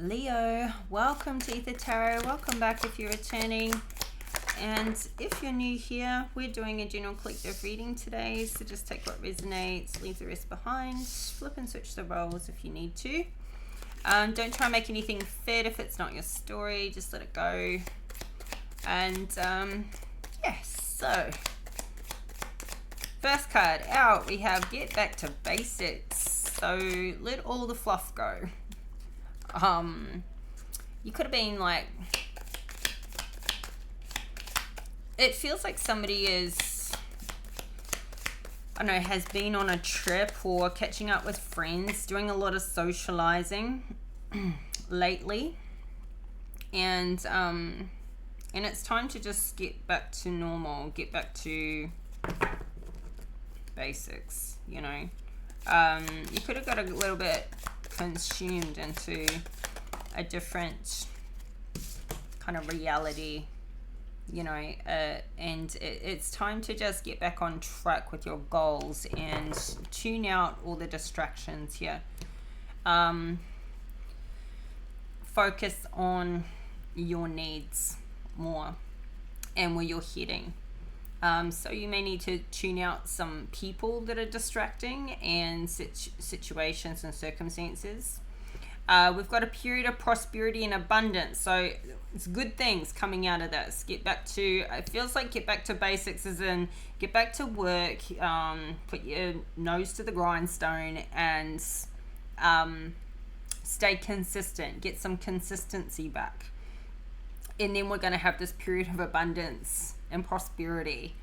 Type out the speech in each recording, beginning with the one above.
Leo, welcome to Aether Tarot. Welcome back if you're returning. And if you're new here, we're doing a general collective reading today. So just take what resonates, leave the rest behind. Flip and switch the roles if you need to. Don't try and make anything fit if it's not your story. Just let it go. And yes, so first card out, we have Get Back to Basics. So let all the fluff go. You could have been like, it feels like somebody is, I don't know, has been on a trip or catching up with friends, doing a lot of socializing lately, and it's time to just get back to normal, get back to basics, you know. You could have got a little bit consumed into a different kind of reality, you know, and it's time to just get back on track with your goals and tune out all the distractions here. Focus on your needs more and where you're heading. So you may need to tune out some people that are distracting and situations and circumstances. We've got a period of prosperity and abundance. So it's good things coming out of this. Get back to, it feels like get back to basics as in get back to work, put your nose to the grindstone and stay consistent. Get some consistency back. And then we're going to have this period of abundance and prosperity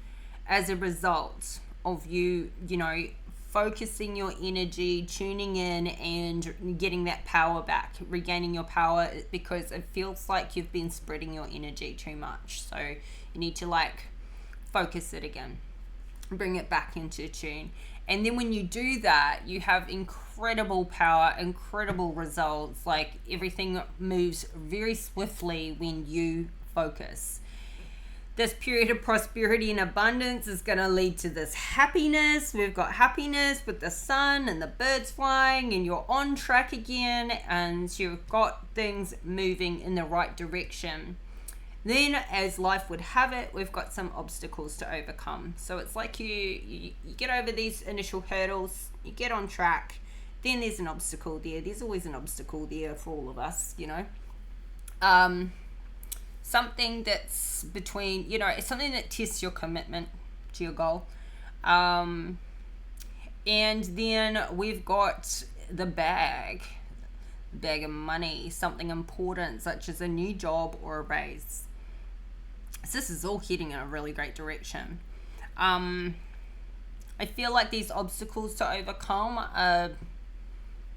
as a result of you know, focusing your energy, tuning in and getting that power back, regaining your power, because it feels like you've been spreading your energy too much. So you need to like focus it again, bring it back into tune. And then when you do that, you have incredible power, incredible results. Like everything moves very swiftly when you focus. This period of prosperity and abundance is going to lead to this happiness. We've got happiness with the sun and the birds flying, and you're on track again, and you've got things moving in the right direction. Then, as life would have it, we've got some obstacles to overcome. So it's like you get over these initial hurdles, you get on track, then there's an obstacle there. There's always an obstacle there for all of us, you know. Something that's between, you know, it's something that tests your commitment to your goal. And then we've got the bag of money, something important such as a new job or a raise. So this is all heading in a really great direction. I feel like these obstacles to overcome are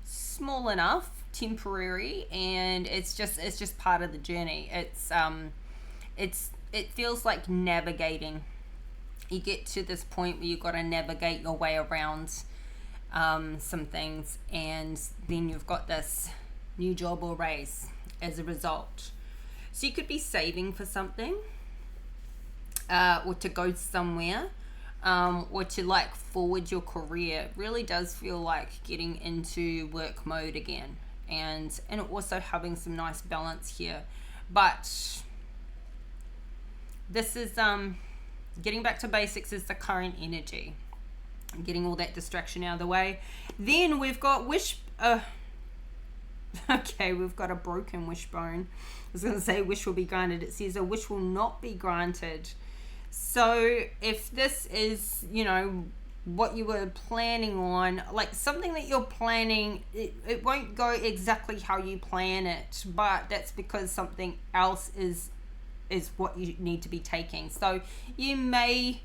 small enough, temporary, and it's just part of the journey. It feels like navigating. You get to this point where you've got to navigate your way around some things, and then you've got this new job or raise as a result. So you could be saving for something, or to go somewhere, or to like forward your career. It really does feel like getting into work mode again, and also having some nice balance here. But this is getting back to basics is the current energy, getting all that distraction out of the way. Then we've got okay, we've got a broken wishbone. I was going to say wish will be granted. It says a wish will not be granted. So if this is, you know, what you were planning on, like something that you're planning, it won't go exactly how you plan it, but that's because something else is what you need to be taking. So you may,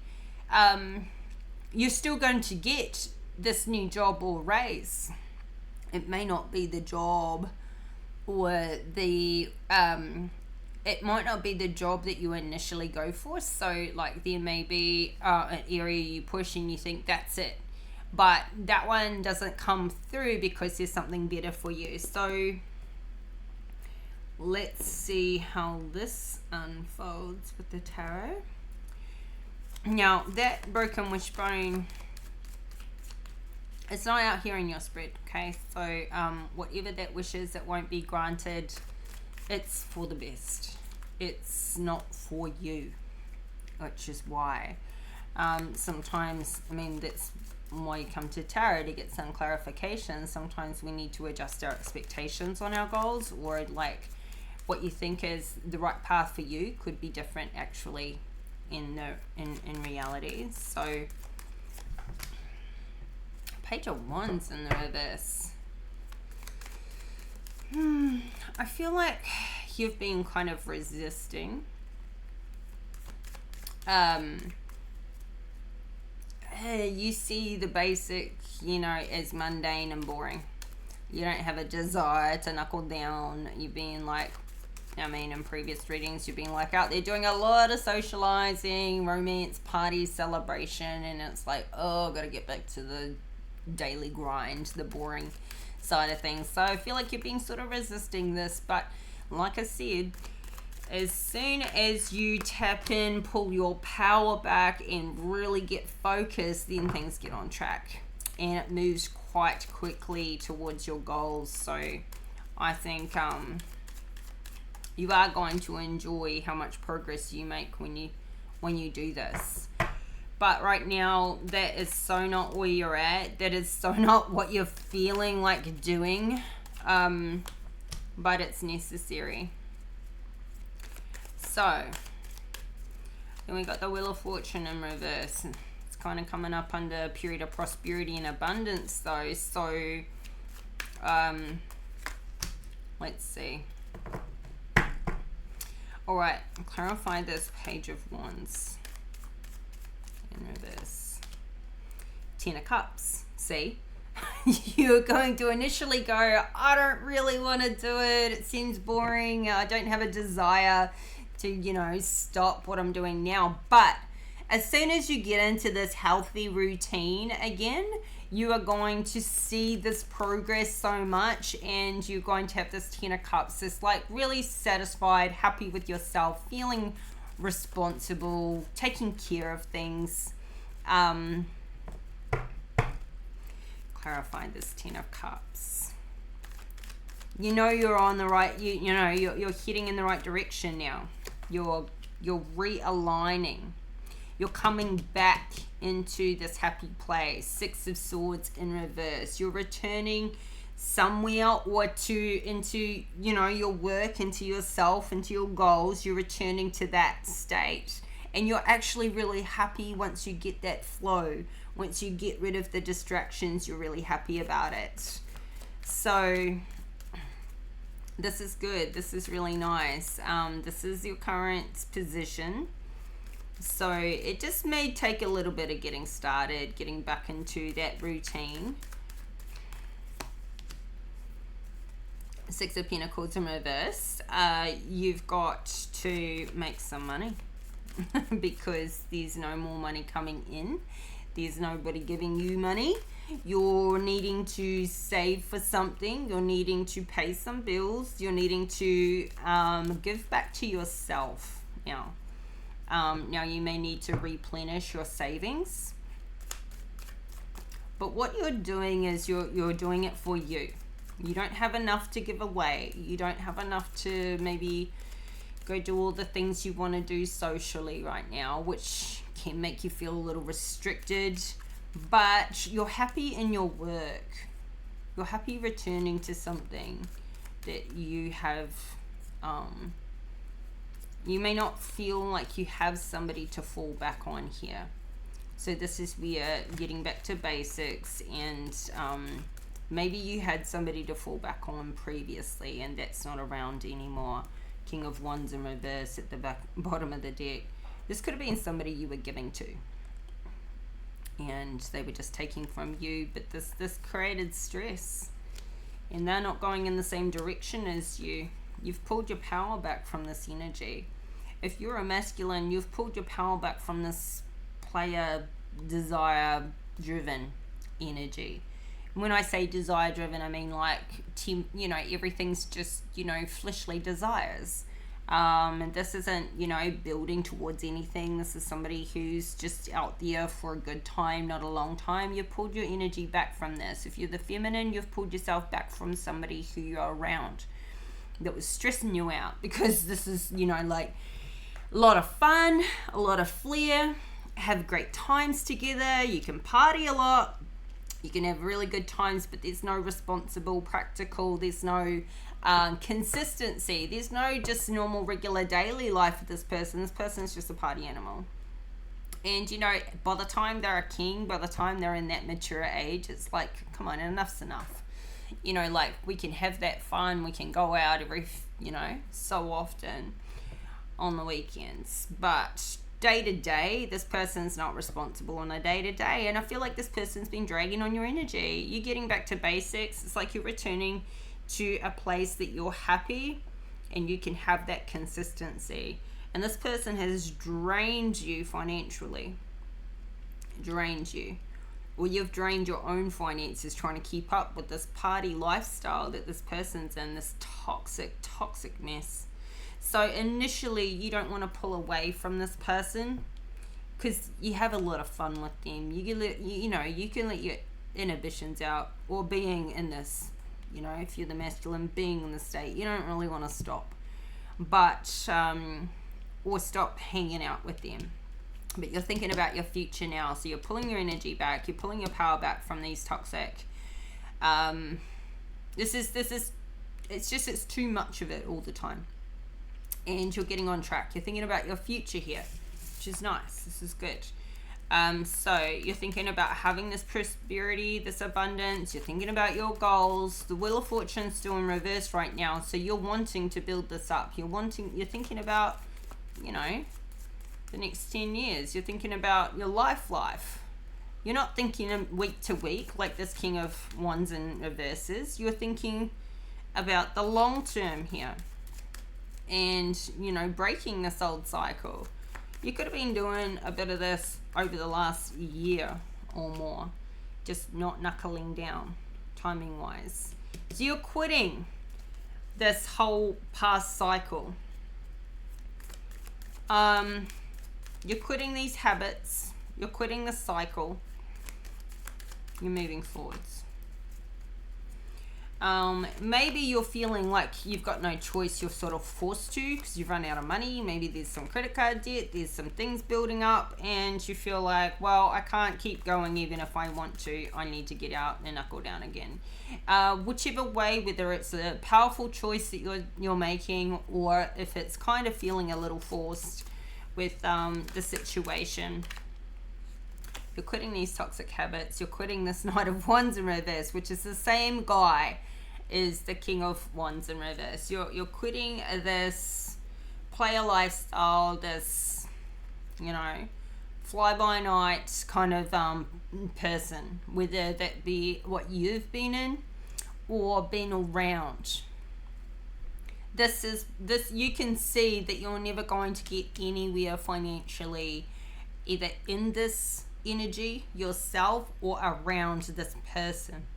you're still going to get this new job or raise. It may not be the job or the, it might not be the job that you initially go for. So like there may be an area you push and you think that's it, but that one doesn't come through because there's something better for you. So let's see how this unfolds with the tarot. Now that broken wishbone It's not out here in your spread, okay? So whatever that wish is that won't be granted, it's for the best. It's not for you, which is why sometimes, I mean, that's why you come to tarot, to get some clarification. Sometimes we need to adjust our expectations on our goals, or like what you think is the right path for you could be different actually in reality. So Page of Wands in the reverse. I feel like you've been kind of resisting. You see the basic, as mundane and boring. You don't have a desire to knuckle down. You've been like, in previous readings, you've been like out there doing a lot of socializing, romance, parties, celebration, and it's like, oh, I've got to get back to the daily grind, the boring side of things. So I feel like you're being sort of resisting this, but like I said, as soon as you tap in, pull your power back and really get focused, then things get on track and it moves quite quickly towards your goals. So I think you are going to enjoy how much progress you make when you do this. But right now, that is so not where you're at. That is so not what you're feeling like doing. But it's necessary. So, then we got the Wheel of Fortune in reverse. It's kind of coming up under a period of prosperity and abundance though. So, let's see. Alright, clarify this Page of Wands in reverse. Ten of Cups. See? You're going to initially go, I don't really want to do it. It seems boring. I don't have a desire to, stop what I'm doing now. But as soon as you get into this healthy routine again, you are going to see this progress so much, and you're going to have this Ten of Cups, this like really satisfied, happy with yourself, feeling responsible, taking care of things. Clarify this Ten of Cups. You're on the right, you're heading in the right direction now. You're realigning. You're coming back into this happy place. Six of Swords in reverse. You're returning somewhere or into your work, into yourself, into your goals. You're returning to that state. And you're actually really happy once you get that flow. Once you get rid of the distractions, you're really happy about it. So this is good. This is really nice. This is your current position. So it just may take a little bit of getting started, getting back into that routine. Six of Pentacles in reverse. You've got to make some money because there's no more money coming in. There's nobody giving you money. You're needing to save for something. You're needing to pay some bills. You're needing to give back to yourself now. Now you may need to replenish your savings. But what you're doing is you're doing it for you. You don't have enough to give away. You don't have enough to maybe go do all the things you want to do socially right now, which can make you feel a little restricted. But you're happy in your work. You're happy returning to something that you have. You may not feel like you have somebody to fall back on here. So this is where getting back to basics, and maybe you had somebody to fall back on previously and that's not around anymore. King of Wands in reverse at the bottom of the deck. This could have been somebody you were giving to and they were just taking from you, but this created stress and they're not going in the same direction as you. You've pulled your power back from this energy. If you're a masculine, you've pulled your power back from this player, desire driven energy. When I say desire driven, I mean like everything's just fleshly desires. And this isn't, you know, building towards anything. This is somebody who's just out there for a good time, not a long time. You've pulled your energy back from this. If you're the feminine, you've pulled yourself back from somebody who you're around that was stressing you out, because this is, you know, like a lot of fun, a lot of flair, have great times together. You can party a lot. You can have really good times, but there's no responsible, practical, there's no consistency. There's no just normal, regular, daily life with this person. This person's just a party animal. And, you know, by the time they're a king, by the time they're in that mature age, it's like, come on, enough's enough. You know, like, we can have that fun. We can go out every, you know, so often on the weekends. But day to day, this person's not responsible on a day to day. And I feel like this person's been dragging on your energy. You're getting back to basics. It's like you're returning to a place that you're happy and you can have that consistency. And this person has drained you financially. Drained you. Or you've drained your own finances trying to keep up with this party lifestyle that this person's in, this toxic mess. So initially, you don't want to pull away from this person because you have a lot of fun with them. You can let your inhibitions out, or being in this, you know, if you're the masculine, being in the state, you don't really want to stop, but or stop hanging out with them. But you're thinking about your future now, so you're pulling your energy back, you're pulling your power back from these toxic. It's too much of it all the time. And you're getting on track. You're thinking about your future here, which is nice. This is good. So you're thinking about having this prosperity, this abundance. You're thinking about your goals. The Wheel of Fortune's still in reverse right now. So you're wanting to build this up. You're thinking about, you know, the next 10 years. You're thinking about your life. You're not thinking week to week like this King of Wands in reverses. You're thinking about the long term here. And, you know, breaking this old cycle. You could have been doing a bit of this over the last year or more, just not knuckling down timing wise. So you're quitting this whole past cycle. You're quitting these habits. You're quitting the cycle. You're moving forwards. Maybe you're feeling like you've got no choice. You're sort of forced to because you've run out of money. Maybe there's some credit card debt. There's some things building up and you feel like, well, I can't keep going even if I want to. I need to get out and knuckle down again. Whichever way, whether it's a powerful choice that you're making or if it's kind of feeling a little forced with the situation. You're quitting these toxic habits. You're quitting this Knight of Wands in reverse, which is the same guy as the King of Wands in reverse. You're quitting this player lifestyle, this, you know, fly-by-night kind of person, whether that be what you've been in or been around. This you can see that you're never going to get anywhere financially, either in this energy yourself or around this person.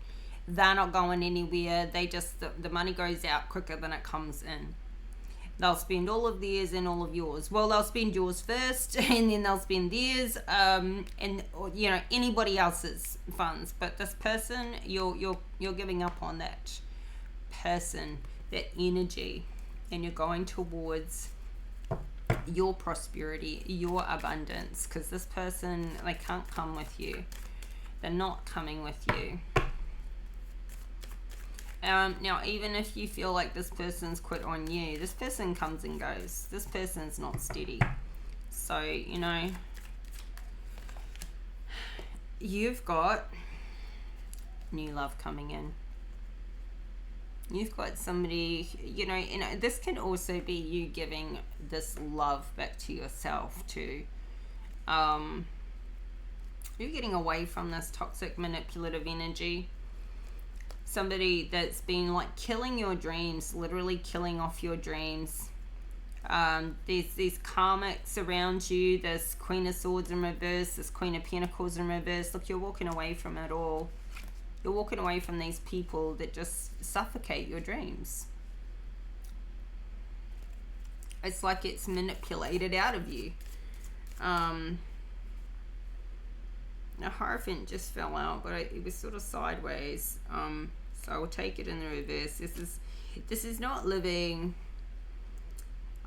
They're not going anywhere. They just, the money goes out quicker than it comes in. They'll spend all of theirs and all of yours. Well, they'll spend yours first and then they'll spend theirs and, you know, anybody else's funds. But this person, you're giving up on that person, that energy, and you're going towards your prosperity, your abundance, because this person, they can't come with you. They're not coming with you. Now, even if you feel like this person's quit on you, this person comes and goes. This person's not steady. So, you know, you've got new love coming in. You've got somebody, you know, this can also be you giving this love back to yourself too. You're getting away from this toxic manipulative energy. Somebody that's been like killing your dreams, literally killing off your dreams. There's these karmics around you, this Queen of Swords in reverse, this Queen of Pentacles in reverse. Look, you're walking away from it all. You're walking away from these people that just suffocate your dreams. It's like it's manipulated out of you. The Hierophant just fell out, but it was sort of sideways. So I will take it in the reverse. This is not living,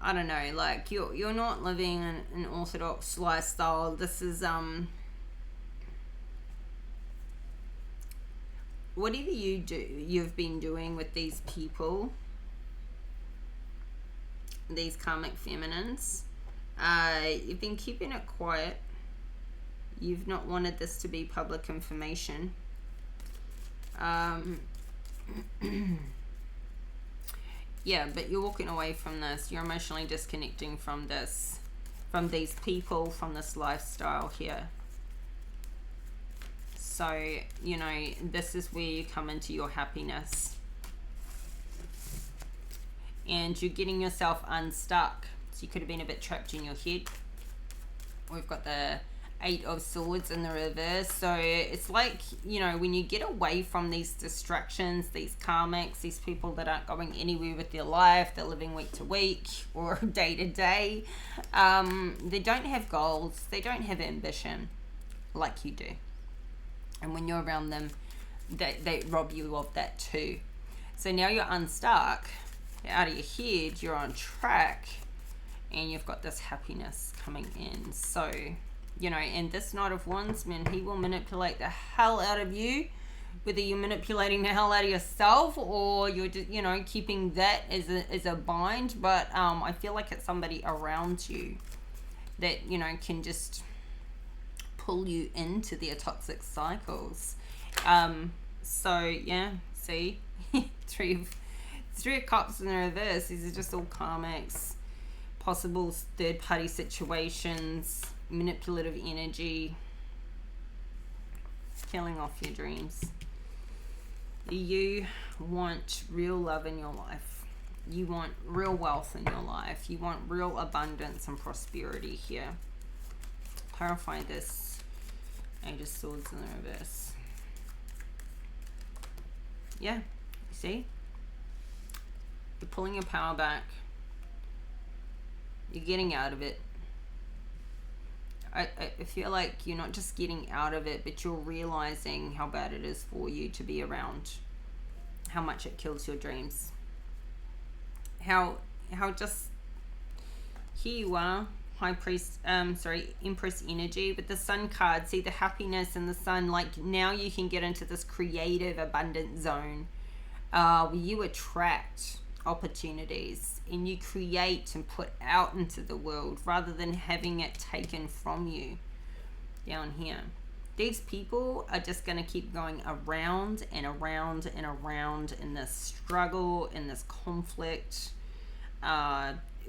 I don't know, like you're not living an orthodox lifestyle. This is whatever you've been doing with these people, these karmic feminines, you've been keeping it quiet. You've not wanted this to be public information. Yeah, but you're walking away from this. You're emotionally disconnecting from this, from these people, from this lifestyle here. So, you know, this is where you come into your happiness. And you're getting yourself unstuck. So you could have been a bit trapped in your head. We've got the 8 of Swords in the reverse. So it's like, you know, when you get away from these distractions, these karmics, these people that aren't going anywhere with their life, they're living week to week or day to day, they don't have goals, they don't have ambition like you do. And when you're around them, they rob you of that too. So now you're unstuck, you're out of your head, you're on track, and you've got this happiness coming in. So, you know, and this Knight of Wands, man, he will manipulate the hell out of you, whether you're manipulating the hell out of yourself or you're just, you know, keeping that as a bind. But I feel like it's somebody around you that, you know, can just pull you into their toxic cycles. So yeah, see, three of Cups in the reverse. These are just all karmics, possible third party situations, manipulative energy, killing off your dreams. You want real love in your life. You want real wealth in your life. You want real abundance and prosperity here. Clarify this. 8 of Swords in the reverse. Yeah, you see? You're pulling your power back. You're getting out of it. I feel like you're not just getting out of it, but you're realizing how bad it is for you to be around, how much it kills your dreams, how just, here you are, Empress energy with the Sun card. See the happiness in the Sun, like now you can get into this creative abundant zone where you attract opportunities and you create and put out into the world rather than having it taken from you down here. These people are just going to keep going around and around and around in this struggle, in this conflict,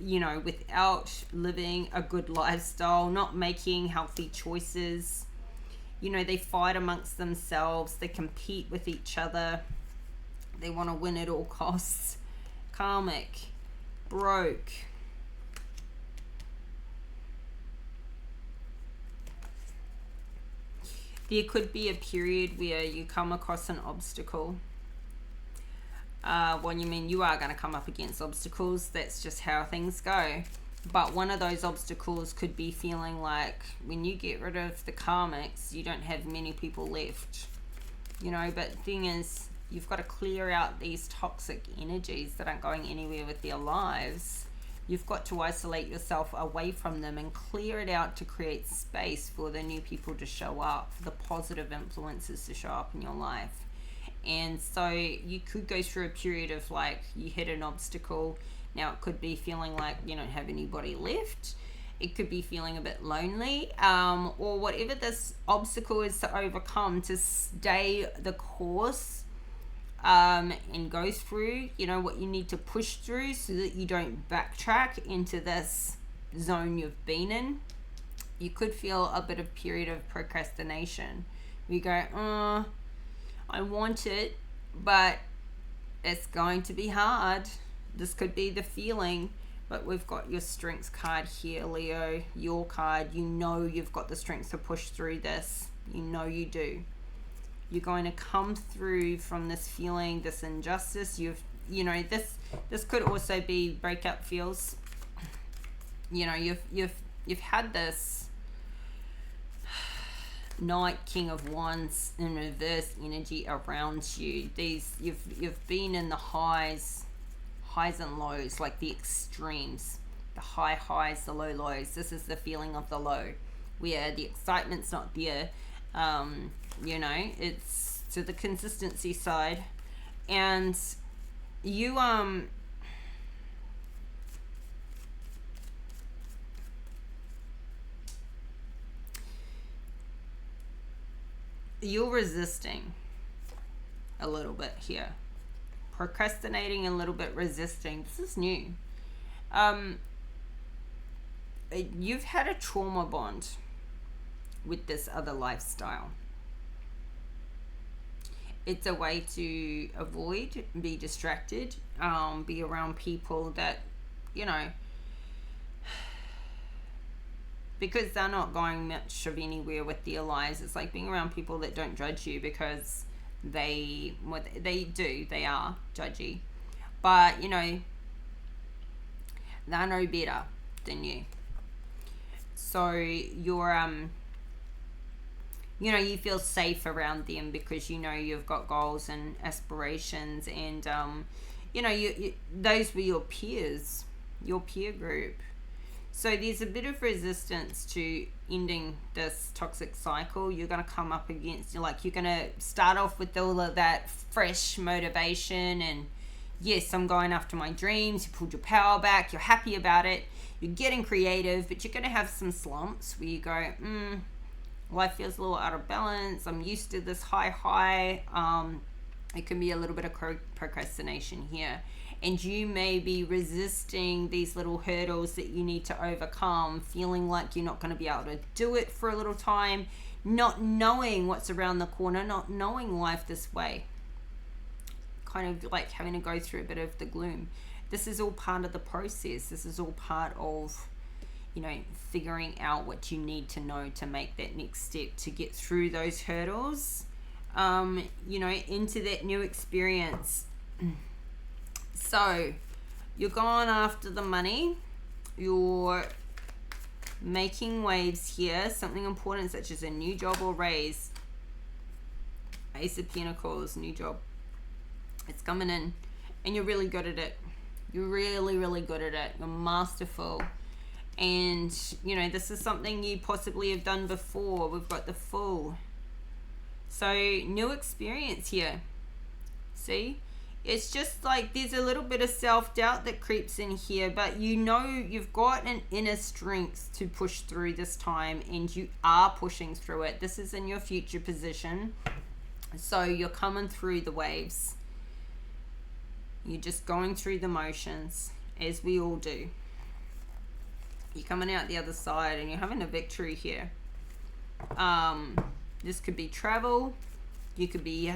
you know, without living a good lifestyle, not making healthy choices. You know, they fight amongst themselves, they compete with each other, they want to win at all costs. Karmic, broke. There could be a period where you come across an obstacle. Well, you mean you are going to come up against obstacles. That's just how things go. But one of those obstacles could be feeling like when you get rid of the karmics, you don't have many people left. You know, but the thing is, you've got to clear out these toxic energies that aren't going anywhere with their lives. You've got to isolate yourself away from them and clear it out to create space for the new people to show up, for the positive influences to show up in your life. And so you could go through a period of like you hit an obstacle. Now it could be feeling like you don't have anybody left. It could be feeling a bit lonely, or whatever this obstacle is to overcome, to stay the course and go through, you know, what you need to push through so that you don't backtrack into this zone you've been in. You could feel a bit of period of procrastination. You go, I want it, but it's going to be hard. This could be the feeling, but we've got your strengths card here, Leo, your card. You know you've got the strength to push through this. You know you do. You're going to come through from this feeling, this injustice. You know, this could also be breakup feels. you know, you've had this Knight, King of Wands in reverse energy around you. You've been in the highs and lows, like the extremes, the high highs, the low lows. This is the feeling of the low, where the excitement's not there. You know, it's to the consistency side, and you you're resisting a little bit here, procrastinating a little bit, resisting. This is new. You've had a trauma bond with this other lifestyle. It's a way to avoid, be distracted, be around people that, you know, because they're not going much of anywhere with their lives. It's like being around people that don't judge you, because they are judgy, but you know, they're no better than you. So you're you know, you feel safe around them because you know you've got goals and aspirations, and you know, you those were your peers, your peer group. So there's a bit of resistance to ending this toxic cycle. You're going to come up against, you're going to start off with all of that fresh motivation and, yes, I'm going after my dreams. You pulled your power back. You're happy about it. You're getting creative, but you're going to have some slumps where you go, life feels a little out of balance. I'm used to this high. It can be a little bit of procrastination here. And you may be resisting these little hurdles that you need to overcome, feeling like you're not going to be able to do it for a little time, not knowing what's around the corner, not knowing life this way. Kind of like having to go through a bit of the gloom. This is all part of the process. This is all part of, you know, figuring out what you need to know to make that next step to get through those hurdles, you know, into that new experience. So you're going after the money, you're making waves here, something important such as a new job or raise. Ace of Pentacles, new job. It's coming in and you're really good at it. You're really, really good at it. You're masterful. And, you know, this is something you possibly have done before. We've got the Fool. So new experience here. See? It's just like there's a little bit of self-doubt that creeps in here, but you know you've got an inner strength to push through this time, and you are pushing through it. This is in your future position. So you're coming through the waves. You're just going through the motions, as we all do. You're coming out the other side and you're having a victory here. This could be travel. You could be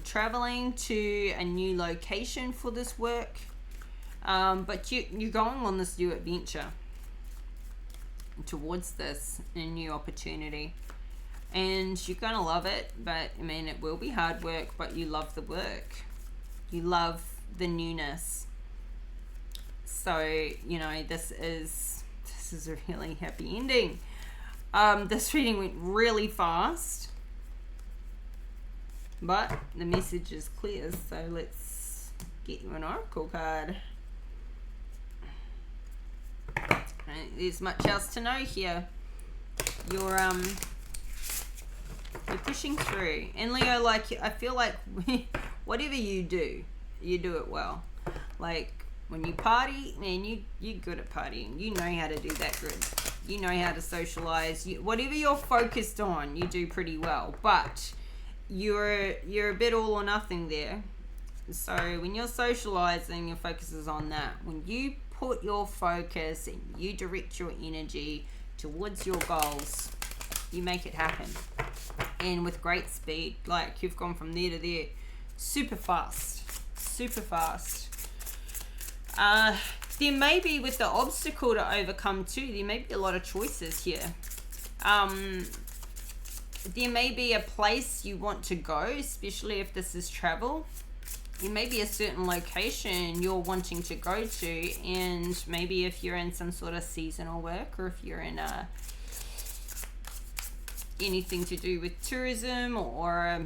traveling to a new location for this work, but you're going on this new adventure towards this new opportunity, and you're going to love it. But I mean, it will be hard work, but you love the work. You love the newness. So, you know, this is a really happy ending. This reading went really fast, but the message is clear, so let's get you an oracle card. There's much else to know here. You're pushing through. And Leo, like, I feel like whatever you do it well. Like, when you party, man, you're good at partying. You know how to do that good. You know how to socialize. Whatever you're focused on, you do pretty well. But you're a bit all or nothing there. So when you're socializing, your focus is on that. When you put your focus and you direct your energy towards your goals, you make it happen. And with great speed, like you've gone from there to there, super fast. There may be, with the obstacle to overcome too, there may be a lot of choices here. There may be a place you want to go, especially if this is travel. it may be a certain location you're wanting to go to, and maybe if you're in some sort of seasonal work, or if you're in anything to do with tourism or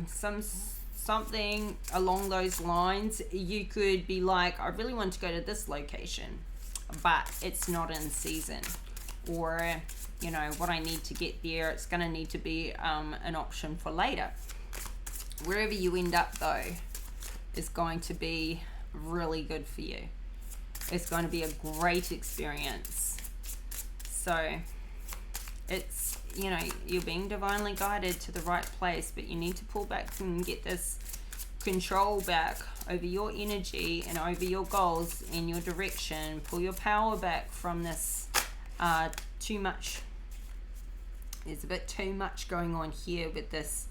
something along those lines, you could be like, I really want to go to this location, but it's not in season, or you know what I need to get there, it's going to need to be an option for later. Wherever you end up though is going to be really good for you. It's going to be a great experience. So it's, you know, you're being divinely guided to the right place, but you need to pull back and get this control back over your energy and over your goals and your direction. Pull your power back from this too much. There's a bit too much going on here with this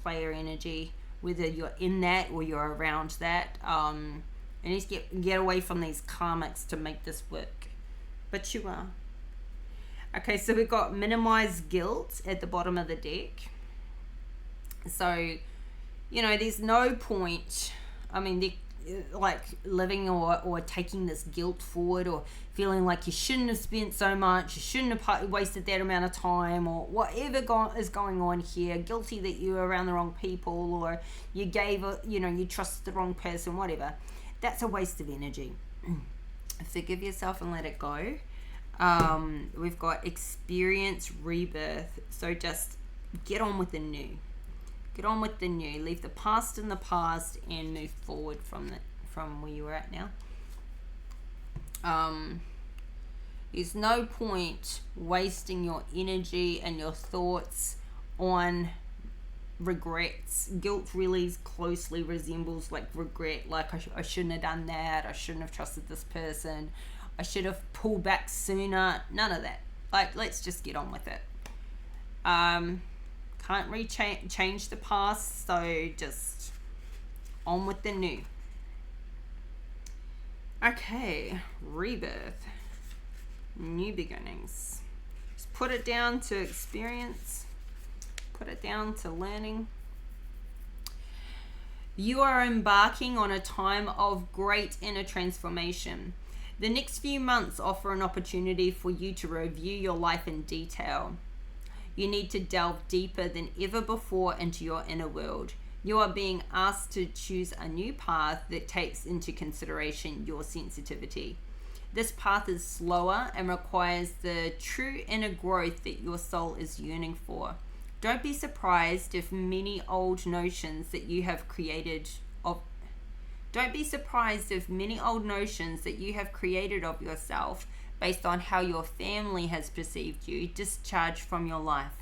player energy, whether you're in that or you're around that. And you need to get away from these karmics to make this work, but you are. Okay, so we've got minimize guilt at the bottom of the deck. So, you know, there's no point, I mean, like living or taking this guilt forward, or feeling like you shouldn't have spent so much, you shouldn't have wasted that amount of time, or whatever is going on here, guilty that you were around the wrong people, or you you trusted the wrong person, whatever. That's a waste of energy. Forgive yourself and let it go. We've got experience rebirth, so just get on with the new. Get on with the new. Leave the past in the past and move forward from where you're at now. There's no point wasting your energy and your thoughts on regrets. Guilt really closely resembles like regret, like I shouldn't have done that, I shouldn't have trusted this person, I should have pulled back sooner. None of that. Like, let's just get on with it. Can't change the past, so just on with the new. Okay, rebirth, new beginnings. Just put it down to experience, put it down to learning. You are embarking on a time of great inner transformation. The next few months offer an opportunity for you to review your life in detail. You need to delve deeper than ever before into your inner world. You are being asked to choose a new path that takes into consideration your sensitivity. This path is slower and requires the true inner growth that your soul is yearning for. Don't be surprised if many old notions that you have created of yourself based on how your family has perceived you discharge from your life.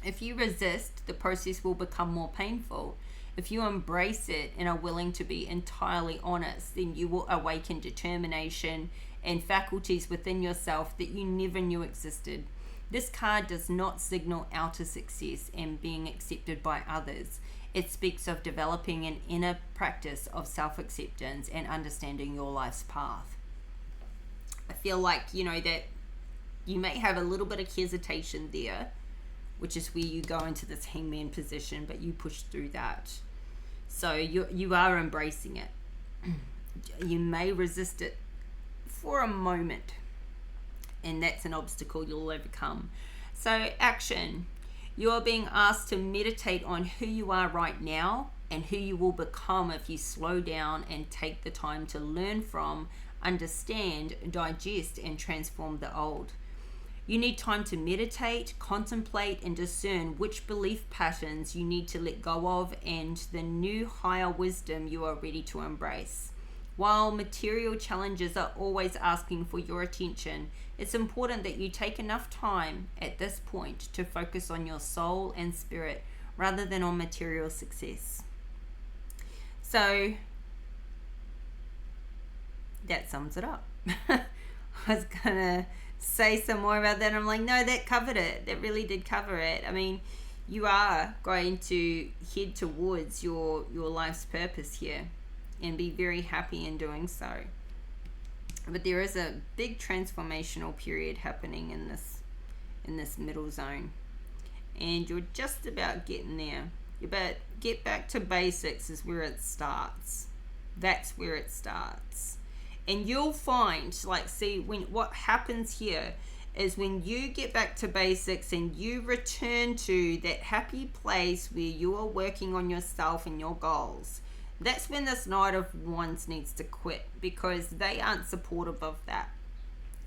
If you resist, the process will become more painful. If you embrace it and are willing to be entirely honest, then you will awaken determination and faculties within yourself that you never knew existed. This card does not signal outer success and being accepted by others. It speaks of developing an inner practice of self-acceptance and understanding your life's path. I feel like, you know, that you may have a little bit of hesitation there, which is where you go into this hangman position, but you push through that. So you are embracing it. You may resist it for a moment, and that's an obstacle you'll overcome. So action. You are being asked to meditate on who you are right now and who you will become if you slow down and take the time to learn from, understand, digest, and transform the old. You need time to meditate, contemplate, and discern which belief patterns you need to let go of and the new higher wisdom you are ready to embrace. While material challenges are always asking for your attention, it's important that you take enough time at this point to focus on your soul and spirit rather than on material success. So that sums it up. I was gonna say some more about that, and I'm like, no, that covered it. That really did cover it. I mean, you are going to head towards your life's purpose here and be very happy in doing so. But there is a big transformational period happening in this middle zone, and you're just about getting there. You better get back to basics is where it starts. That's where it starts. And you'll find, like, see, when what happens here is when you get back to basics and you return to that happy place where you are working on yourself and your goals, that's when this Knight of Wands needs to quit, because they aren't supportive of that.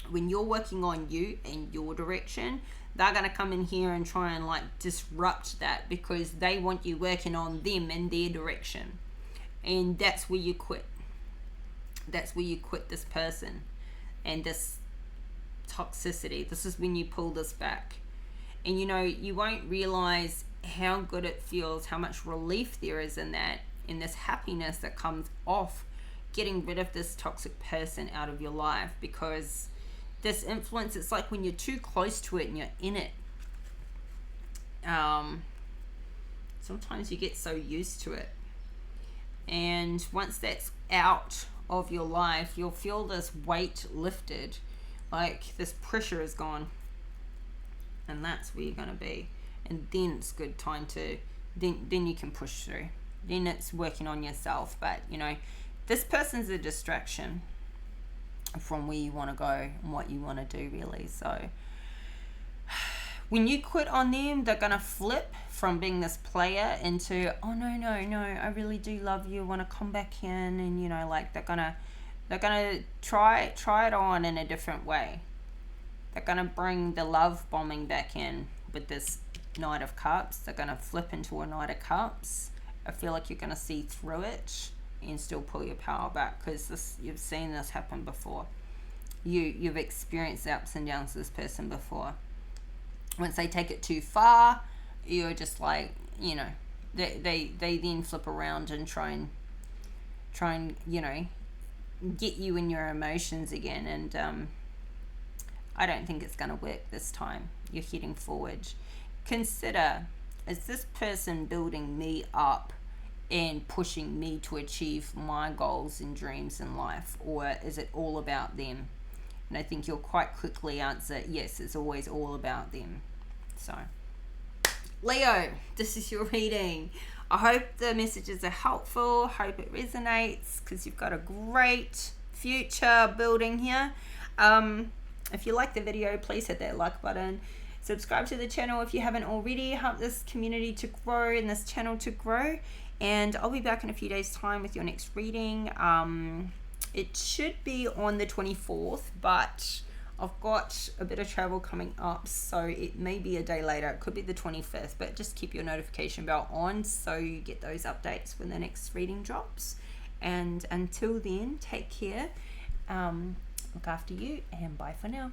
When you're working on you and your direction, they're going to come in here and try and like disrupt that, because they want you working on them and their direction. And that's where you quit. That's where you quit this person and this toxicity. This is when you pull this back. And you know, you won't realize how good it feels, how much relief there is in that, in this happiness that comes off getting rid of this toxic person out of your life. Because this influence, it's like when you're too close to it and you're in it, sometimes you get so used to it, and once that's out of your life, you'll feel this weight lifted, like this pressure is gone, and that's where you're going to be. And then it's good time to then you can push through. Then it's working on yourself. But you know, this person's a distraction from where you want to go and what you want to do, really. So when you quit on them, they're going to flip from being this player into, oh no, I really do love you, I want to come back in. And you know, like they're gonna try it on in a different way. They're gonna bring the love bombing back in with this Knight of Cups. They're gonna flip into a Knight of Cups. I feel like you're gonna see through it and still pull your power back, because this, you've seen this happen before. You've experienced the ups and downs of this person before. Once they take it too far, you're just like, you know, they then flip around and try and you know, get you in your emotions again. And I don't think it's going to work this time. You're heading forward. Consider, is this person building me up and pushing me to achieve my goals and dreams in life, or is it all about them? And I think you'll quite quickly answer, yes, it's always all about them. So, Leo, this is your reading. I hope the messages are helpful. Hope it resonates, because you've got a great future building here. If you like the video, please hit that like button. Subscribe to the channel if you haven't already. Help this community to grow and this channel to grow. And I'll be back in a few days' time with your next reading. It should be on the 24th, but I've got a bit of travel coming up, so it may be a day later. It could be the 25th, but just keep your notification bell on so you get those updates when the next reading drops. And until then, take care, look after you, and bye for now.